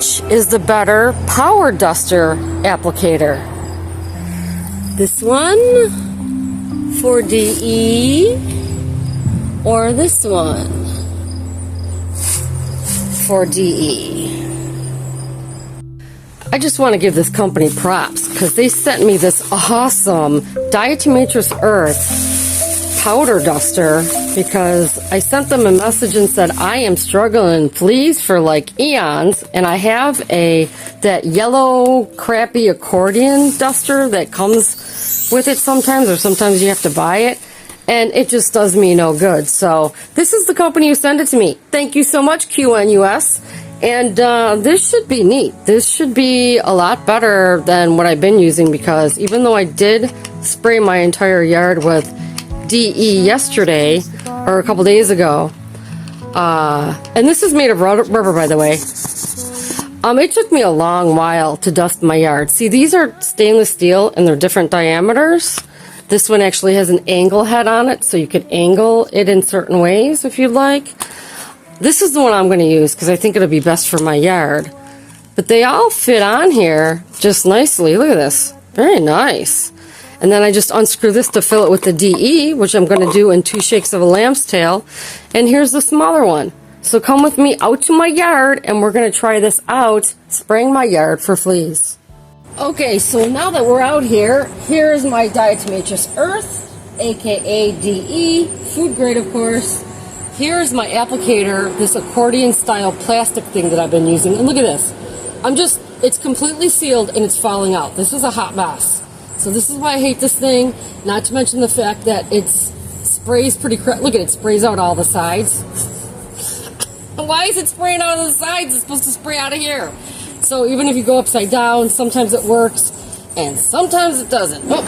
which is the better power duster applicator? This one for DE or this one for DE? I just want to give this company props because they sent me this awesome Diatomatrix Earth powder duster because I sent them a message and said I am struggling fleas for like eons, and I have that yellow crappy accordion duster that comes with it sometimes, or sometimes you have to buy it, and it just does me no good. So this is the company who sent it to me. Thank you so much, QNUS. And this should be neat. This should be a lot better than what I've been using, because even though I did spray my entire yard with DE yesterday, or a couple days ago, and this is made of rubber, by the way, it took me a long while to dust my yard. See, these are stainless steel and they're different diameters. This one actually has an angle head on it, so you could angle it in certain ways if you'd like. This is the one I'm going to use because I think it'll be best for my yard. But they all fit on here just nicely. Look at this. Very nice. And then I just unscrew this to fill it with the DE, which I'm going to do in 2 shakes of a lamb's tail. And here's the smaller one. So come with me out to my yard and we're going to try this out, spraying my yard for fleas. Okay, so now that we're out here, here's my Diatomatrix Earth, aka DE, food grade of course. Here's my applicator, this accordion style plastic thing that I've been using. And look at this. It's completely sealed and it's falling out. This is a hot mess. So this is why I hate this thing. Not to mention the fact that it sprays pretty crap. Look at it, it sprays out all the sides. Why is it spraying out of the sides? It's supposed to spray out of here. So even if you go upside down, sometimes it works and sometimes it doesn't. Oh,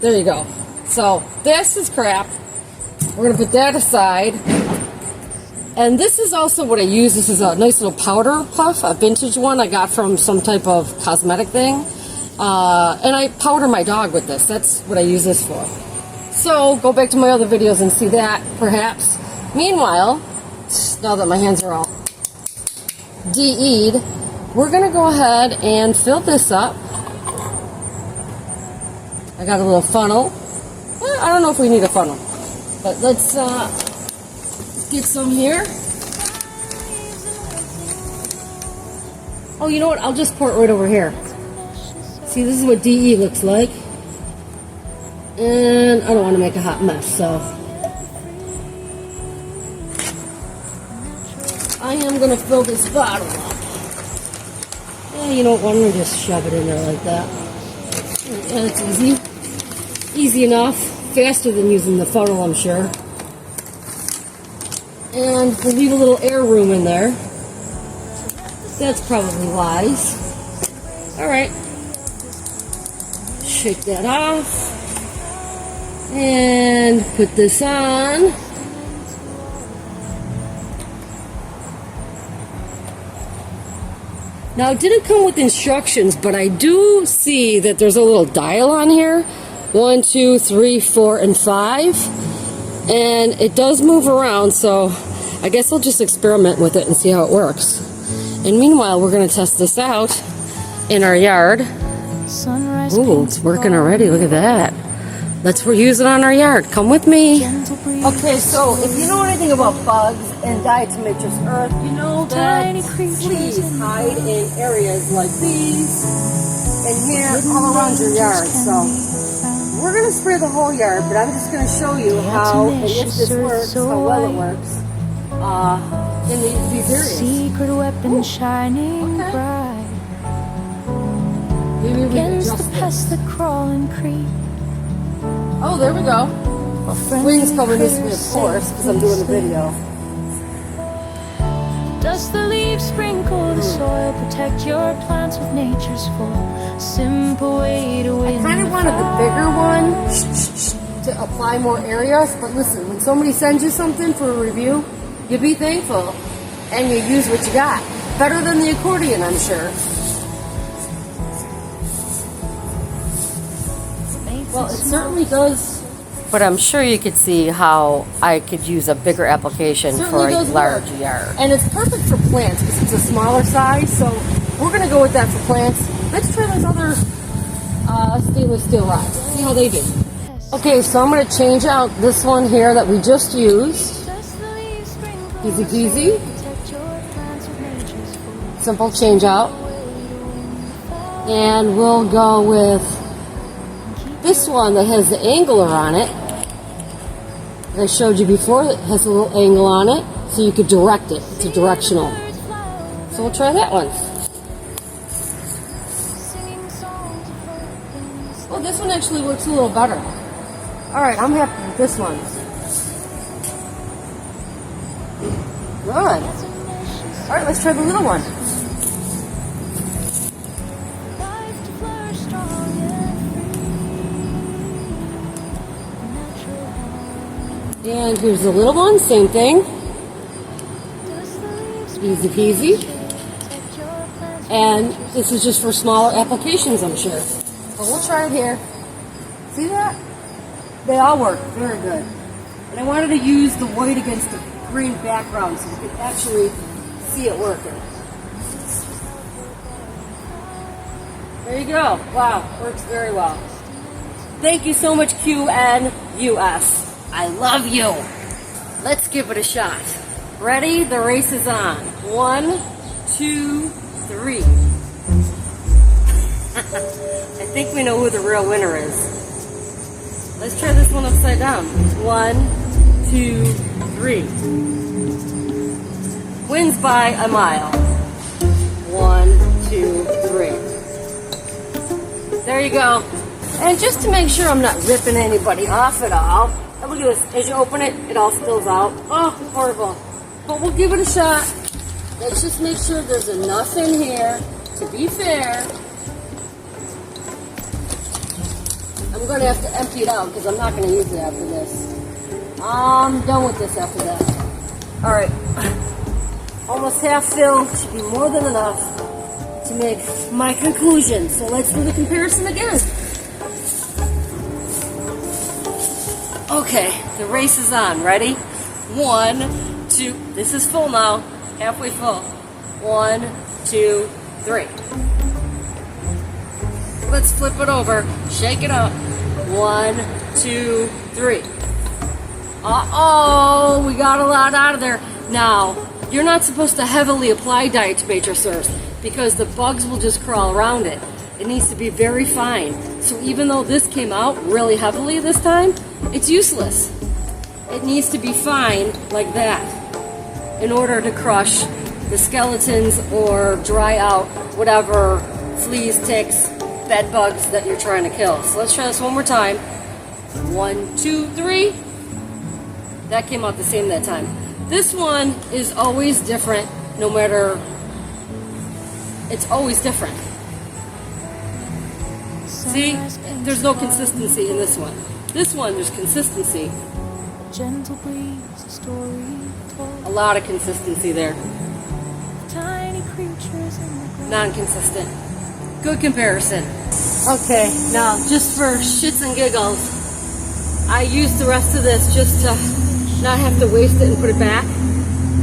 there you go. So this is crap. We're going to put that aside. And this is also what I use. This is a nice little powder puff, a vintage one I got from some type of cosmetic thing. And I powder my dog with this. That's what I use this for. So go back to my other videos and see that, perhaps. Meanwhile, now that my hands are all DE'd, we're going to go ahead and fill this up. I got a little funnel. I don't know if we need a funnel. But let's get some here. Oh, you know what? I'll just pour it right over here. See, this is what DE looks like. And I don't want to make a hot mess, so I am going to fill this bottle up. Yeah, you know what? Why don't I just shove it in there like that? Yeah, it's easy. Easy enough. Faster than using the funnel, I'm sure. And we'll leave a little air room in there. That's probably wise. Alright. Shake that off. And put this on. Now, it didn't come with instructions, but I do see that there's a little dial on here. 1, 2, 3, 4, and 5. And it does move around, so I guess I'll just experiment with it and see how it works. And meanwhile, we're going to test this out in our yard. Ooh, it's working already. Look at that. Let's use it on our yard. Come with me. Okay, so if you know anything about bugs and Diatomatrix Earth, you know that fleas hide in areas like these and here all around your yard. So we're going to spray the whole yard, but I'm just going to show you how, and if this works, how well it works in these areas. Secret weapon shining bright against the pests that crawl and creep. Oh, there we go. Wings cover this me, of course, because I'm doing the video. Does the leaves sprinkle the soil, protect your plants with nature's full simple way to win? I kind of wanted the bigger one to apply more areas, but listen, when somebody sends you something for a review, you be thankful and you use what you got. Better than the accordion, I'm sure. Well, it certainly does But I'm sure you could see how I could use a bigger application Certainly for a does work. large yard. And it's perfect for plants because it's a smaller size, so we're going to go with that for plants. Let's try those other stainless steel rods. See how they do. Okay, so I'm going to change out this one here that we just used. Easy peasy. Simple change out. And we'll go with this one that has the angler on it. That I showed you before, it has a little angle on it, so you could direct it. It's a directional. So we'll try that one. Well, this one actually works a little better. Alright, I'm happy with this one. Good. Alright, let's try the little one. And here's the little one, same thing. Easy peasy. And this is just for smaller applications, I'm sure. But we'll try it here. See that? They all work very good. And I wanted to use the white against the green background so you could actually see it working. There you go. Wow, works very well. Thank you so much, QNUS. I love you. Let's give it a shot. Ready? The race is on. 1, 2, 3. I think we know who the real winner is. Let's try this one upside down. 1, 2, 3. Wins by a mile. 1, 2, 3. There you go. And just to make sure I'm not ripping anybody off at all, look at this. As you open it, it all spills out. Oh, horrible. But we'll give it a shot. Let's just make sure there's enough in here to be fair. I'm going to have to empty it out because I'm not going to use it after this. I'm done with this after that. All right. Almost half filled. Should be more than enough to make my conclusion. So let's do the comparison again. Okay, the race is on. Ready? 1, 2. This is full now. Halfway full. 1, 2, 3. Let's flip it over. Shake it up. 1, 2, 3. Uh-oh, we got a lot out of there. Now, you're not supposed to heavily apply diatomatrix earth because the bugs will just crawl around it. It needs to be very fine. So even though this came out really heavily this time, it's useless. It needs to be fine like that in order to crush the skeletons or dry out whatever fleas, ticks, bed bugs that you're trying to kill. So let's try this one more time. 1, 2, 3. That came out the same that time. This one is always different no matter, it's always different. See, there's no consistency in this one. This one, there's consistency. Gentle breeze, a story told. A lot of consistency there. Tiny creatures in the ground. Non-consistent. Good comparison. Okay, now just for shits and giggles, I used the rest of this just to not have to waste it and put it back.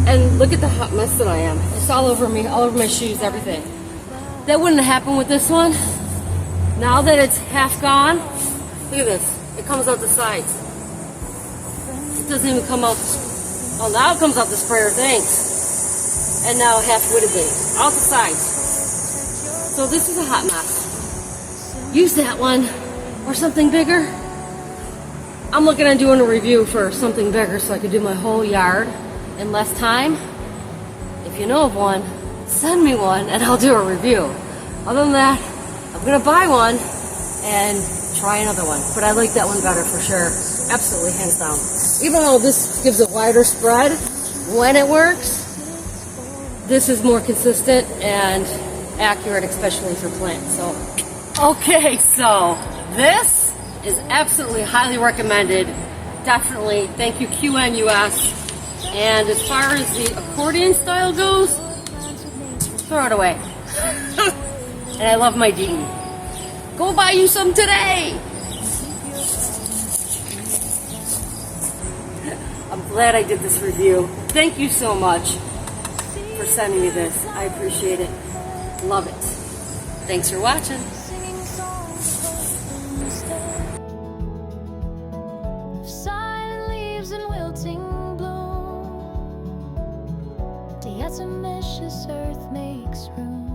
And look at the hot mess that I am. It's all over me, all over my shoes, everything. That wouldn't have happened with this one. Now that it's half gone, look at this. It comes out the sides. It doesn't even come out. Oh, now it comes out the sprayer, thanks. And now half-wittedly, out the sides. So this is a hot mess. Use that one or something bigger. I'm looking at doing a review for something bigger so I could do my whole yard in less time. If you know of one, send me one and I'll do a review. Other than that, I'm gonna buy one and try another one. But I like that one better for sure. Absolutely, hands down. Even though this gives a wider spread when it works, this is more consistent and accurate, especially for plants. So, okay, so this is absolutely highly recommended. Definitely, thank you QNUS. And as far as the accordion style goes, throw it away. And I love my Dean. Go buy you some today. I'm glad I did this review. Thank you so much for sending me this. I appreciate it. Love it. Thanks for watching. Singing songs from the steppe of silent leaves and wilting bloom. Diatomaceous earth makes room.